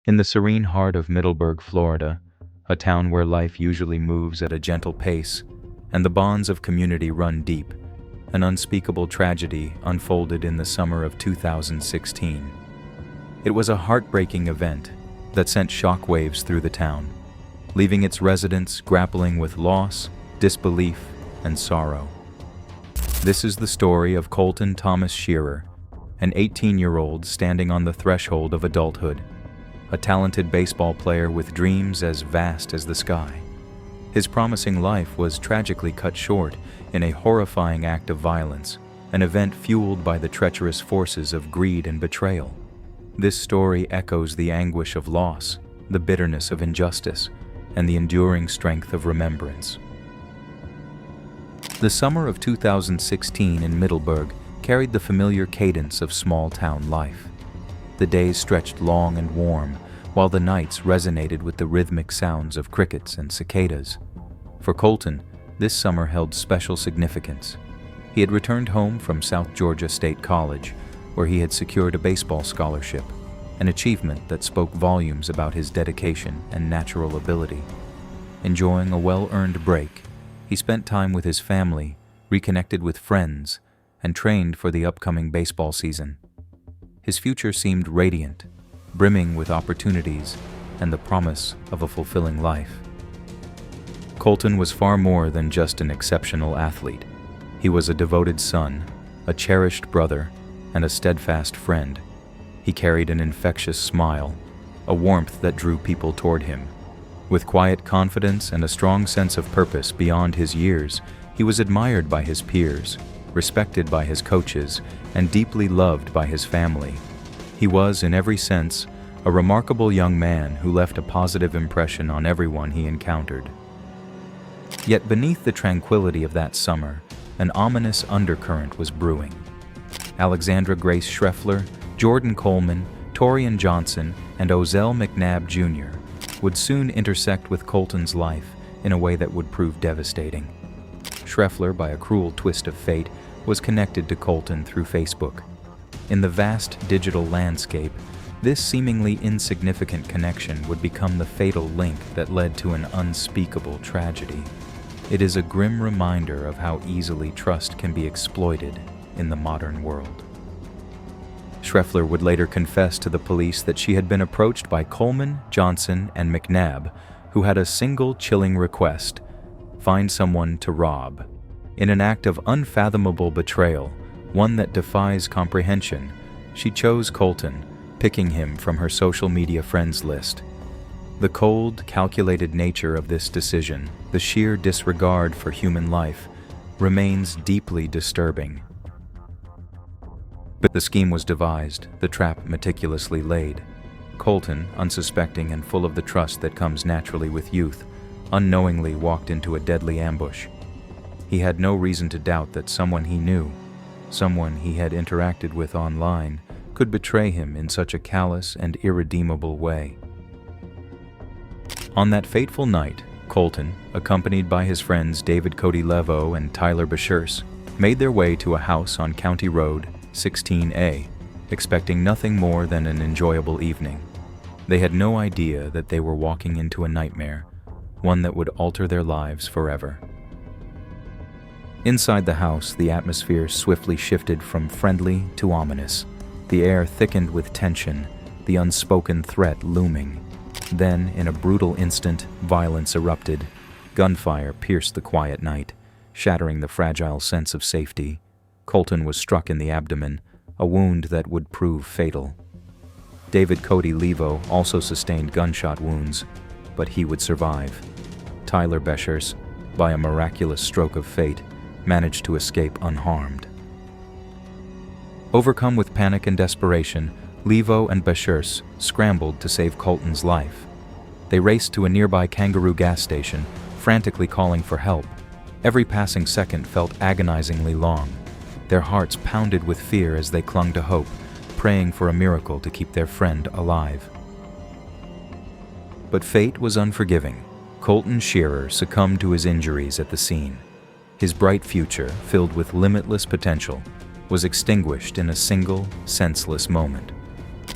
In the serene heart of Middleburg, Florida, a town where life usually moves at a gentle pace and the bonds of community run deep, an unspeakable tragedy unfolded in the summer of 2016. It was a heartbreaking event that sent shockwaves through the town, leaving its residents grappling with loss, disbelief, and sorrow. This is the story of Kolton Thomas Shearer, an 18-year-old standing on the threshold of adulthood, a talented baseball player with dreams as vast as the sky. His promising life was tragically cut short in a horrifying act of violence, an event fueled by the treacherous forces of greed and betrayal. This story echoes the anguish of loss, the bitterness of injustice, and the enduring strength of remembrance. The summer of 2016 in Middleburg carried the familiar cadence of small-town life. The days stretched long and warm, while the nights resonated with the rhythmic sounds of crickets and cicadas. For Kolton, this summer held special significance. He had returned home from South Georgia State College, where he had secured a baseball scholarship, an achievement that spoke volumes about his dedication and natural ability. Enjoying a well-earned break, he spent time with his family, reconnected with friends, and trained for the upcoming baseball season. His future seemed radiant, brimming with opportunities and the promise of a fulfilling life. Kolton was far more than just an exceptional athlete. He was a devoted son, a cherished brother, and a steadfast friend. He carried an infectious smile, a warmth that drew people toward him. With quiet confidence and a strong sense of purpose beyond his years, he was admired by his peers, respected by his coaches, and deeply loved by his family. He was, in every sense, a remarkable young man who left a positive impression on everyone he encountered. Yet beneath the tranquility of that summer, an ominous undercurrent was brewing. Alexandra Grace Schreffler, Jordan Coleman, Torian Johnson, and Ozell McNabb Jr. would soon intersect with Kolton's life in a way that would prove devastating. Schreffler, by a cruel twist of fate, was connected to Kolton through Facebook. In the vast digital landscape, this seemingly insignificant connection would become the fatal link that led to an unspeakable tragedy. It is a grim reminder of how easily trust can be exploited in the modern world. Schreffler would later confess to the police that she had been approached by Coleman, Johnson, and McNabb, who had a single chilling request: find someone to rob. In an act of unfathomable betrayal, one that defies comprehension, she chose Kolton, picking him from her social media friends list. The cold, calculated nature of this decision, the sheer disregard for human life, remains deeply disturbing. But the scheme was devised, the trap meticulously laid. Kolton, unsuspecting and full of the trust that comes naturally with youth, unknowingly walked into a deadly ambush. He had no reason to doubt that someone he knew, someone he had interacted with online, could betray him in such a callous and irredeemable way. On that fateful night, Kolton, accompanied by his friends David Cody Levo and Tyler Bashers, made their way to a house on County Road 16A, expecting nothing more than an enjoyable evening. They had no idea that they were walking into a nightmare, one that would alter their lives forever. Inside the house, the atmosphere swiftly shifted from friendly to ominous. The air thickened with tension, the unspoken threat looming. Then, in a brutal instant, violence erupted. Gunfire pierced the quiet night, shattering the fragile sense of safety. Kolton was struck in the abdomen, a wound that would prove fatal. David Cody Levo also sustained gunshot wounds, but he would survive. Tyler Bashers, by a miraculous stroke of fate, managed to escape unharmed. Overcome with panic and desperation, Levo and Bashers scrambled to save Kolton's life. They raced to a nearby Kangaroo gas station, frantically calling for help. Every passing second felt agonizingly long. Their hearts pounded with fear as they clung to hope, praying for a miracle to keep their friend alive. But fate was unforgiving. Kolton Shearer succumbed to his injuries at the scene. His bright future, filled with limitless potential, was extinguished in a single, senseless moment.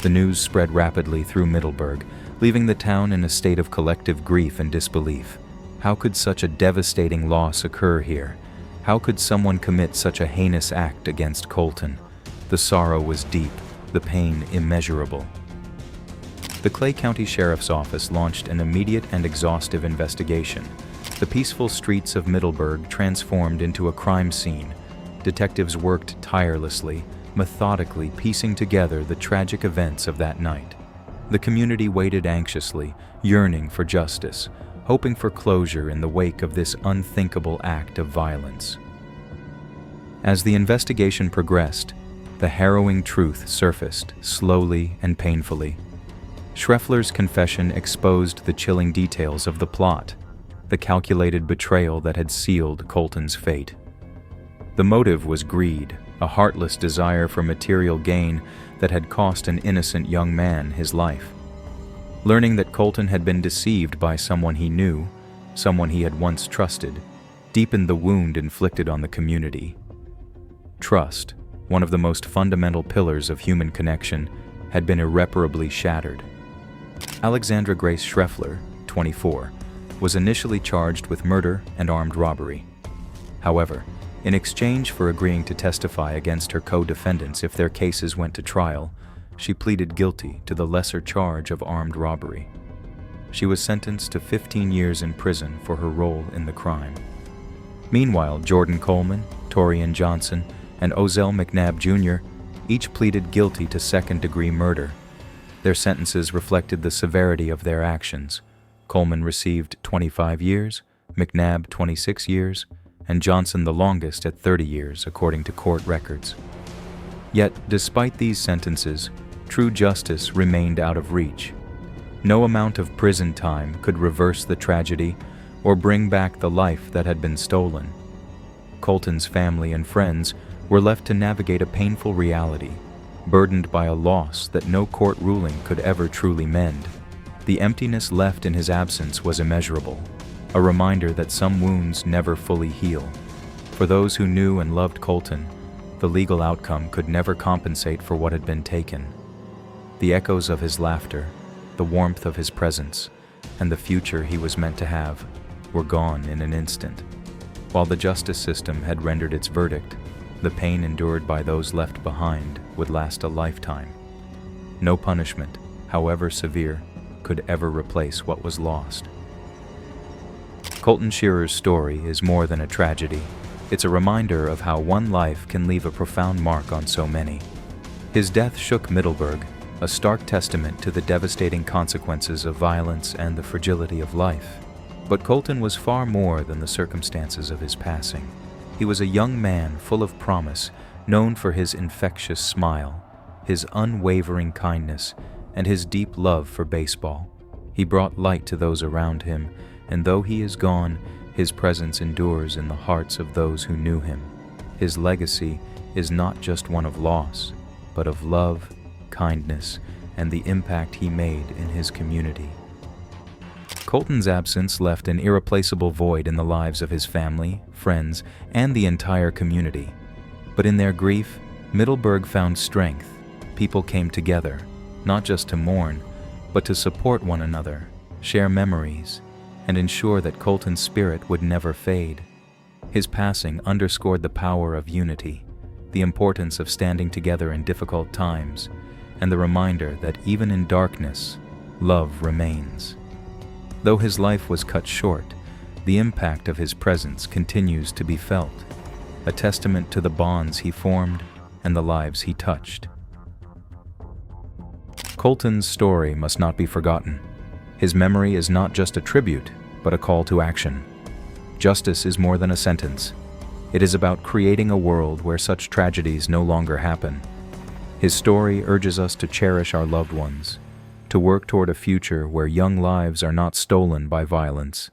The news spread rapidly through Middleburg, leaving the town in a state of collective grief and disbelief. How could such a devastating loss occur here? How could someone commit such a heinous act against Kolton? The sorrow was deep, the pain immeasurable. The Clay County Sheriff's Office launched an immediate and exhaustive investigation. The peaceful streets of Middleburg transformed into a crime scene. Detectives worked tirelessly, methodically piecing together the tragic events of that night. The community waited anxiously, yearning for justice, hoping for closure in the wake of this unthinkable act of violence. As the investigation progressed, the harrowing truth surfaced, slowly and painfully. Schreffler's confession exposed the chilling details of the plot, the calculated betrayal that had sealed Kolton's fate. The motive was greed, a heartless desire for material gain that had cost an innocent young man his life. Learning that Kolton had been deceived by someone he knew, someone he had once trusted, deepened the wound inflicted on the community. Trust, one of the most fundamental pillars of human connection, had been irreparably shattered. Alexandra Grace Schreffler, 24, was initially charged with murder and armed robbery. However, in exchange for agreeing to testify against her co-defendants if their cases went to trial, she pleaded guilty to the lesser charge of armed robbery. She was sentenced to 15 years in prison for her role in the crime. Meanwhile, Jordan Coleman, Torian Johnson, and Ozell McNabb Jr. each pleaded guilty to second-degree murder. Their sentences reflected the severity of their actions. Coleman received 25 years, McNabb 26 years, and Johnson the longest at 30 years, according to court records. Yet, despite these sentences, true justice remained out of reach. No amount of prison time could reverse the tragedy or bring back the life that had been stolen. Kolton's family and friends were left to navigate a painful reality, burdened by a loss that no court ruling could ever truly mend. The emptiness left in his absence was immeasurable, a reminder that some wounds never fully heal. For those who knew and loved Kolton, the legal outcome could never compensate for what had been taken. The echoes of his laughter, the warmth of his presence, and the future he was meant to have were gone in an instant. While the justice system had rendered its verdict, the pain endured by those left behind would last a lifetime. No punishment, however severe, could ever replace what was lost. Kolton Shearer's story is more than a tragedy. It's a reminder of how one life can leave a profound mark on so many. His death shook Middleburg, a stark testament to the devastating consequences of violence and the fragility of life. But Kolton was far more than the circumstances of his passing. He was a young man full of promise, known for his infectious smile, his unwavering kindness, and his deep love for baseball. He brought light to those around him, and though he is gone, his presence endures in the hearts of those who knew him. His legacy is not just one of loss, but of love, kindness, and the impact he made in his community. Kolton's absence left an irreplaceable void in the lives of his family, friends, and the entire community. But in their grief, Middleburg found strength. People came together, not just to mourn, but to support one another, share memories, and ensure that Kolton's spirit would never fade. His passing underscored the power of unity, the importance of standing together in difficult times, and the reminder that even in darkness, love remains. Though his life was cut short, the impact of his presence continues to be felt, a testament to the bonds he formed and the lives he touched. Kolton's story must not be forgotten. His memory is not just a tribute, but a call to action. Justice is more than a sentence. It is about creating a world where such tragedies no longer happen. His story urges us to cherish our loved ones, to work toward a future where young lives are not stolen by violence,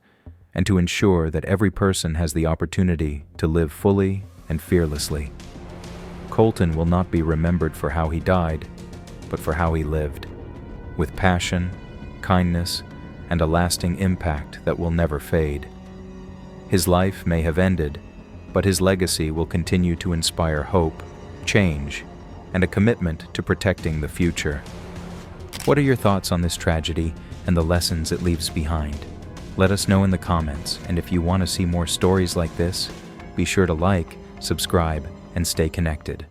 and to ensure that every person has the opportunity to live fully and fearlessly. Kolton will not be remembered for how he died, but for how he lived, with passion, kindness, and a lasting impact that will never fade. His life may have ended, but his legacy will continue to inspire hope, change, and a commitment to protecting the future. What are your thoughts on this tragedy, and the lessons it leaves behind. Let us know in the comments, and if you want to see more stories like this, be sure to like, subscribe, and stay connected.